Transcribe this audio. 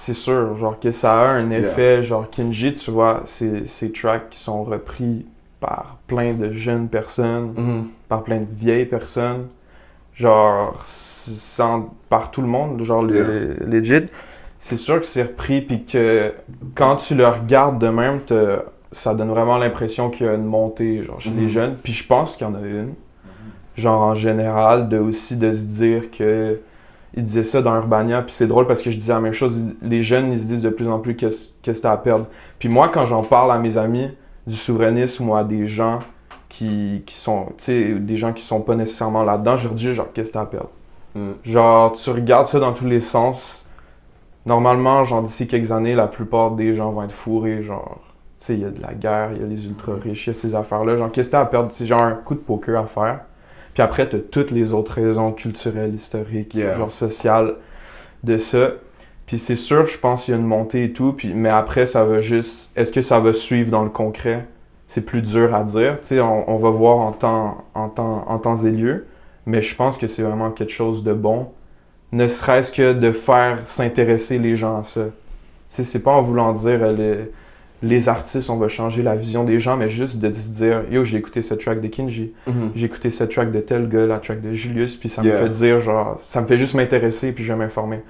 c'est sûr, genre que ça a un effet, genre Kinji, tu vois, ces tracks qui sont repris par plein de jeunes personnes, par plein de vieilles personnes, genre par tout le monde, genre legit. C'est sûr que c'est repris, puis que quand tu le regardes de même, ça donne vraiment l'impression qu'il y a une montée, genre chez les jeunes. Puis je pense qu'il y en a une, genre en général, aussi de se dire que il disait ça dans Urbania, puis c'est drôle parce que je disais la même chose. Les jeunes, ils se disent de plus en plus qu'est-ce que t'as à perdre. Puis moi, quand j'en parle à mes amis du souverainisme ou à des gens qui sont, tu sais, des gens qui sont pas nécessairement là-dedans, je leur dis genre, qu'est-ce que t'as à perdre? Genre, tu regardes ça dans tous les sens. Normalement, genre d'ici quelques années, la plupart des gens vont être fourrés, genre, tu sais, il y a de la guerre, il y a les ultra-riches, il y a ces affaires-là. Genre, qu'est-ce que t'as à perdre? C'est genre un coup de poker à faire. Puis après, t'as toutes les autres raisons culturelles, historiques, genre sociales de ça. Puis c'est sûr, je pense qu'il y a une montée et tout, mais après, ça va juste... Est-ce que ça va suivre dans le concret? C'est plus dur à dire. Tu sais, on va voir en temps et lieu, mais je pense que c'est vraiment quelque chose de bon, ne serait-ce que de faire s'intéresser les gens à ça. Tu sais, c'est pas en voulant dire les artistes, on va changer la vision des gens, mais juste de se dire « Yo, j'ai écouté cette track de Kinji, j'ai écouté cette track de tel gars, la track de Julius, puis ça me fait dire, genre, ça me fait juste m'intéresser, puis je vais m'informer. »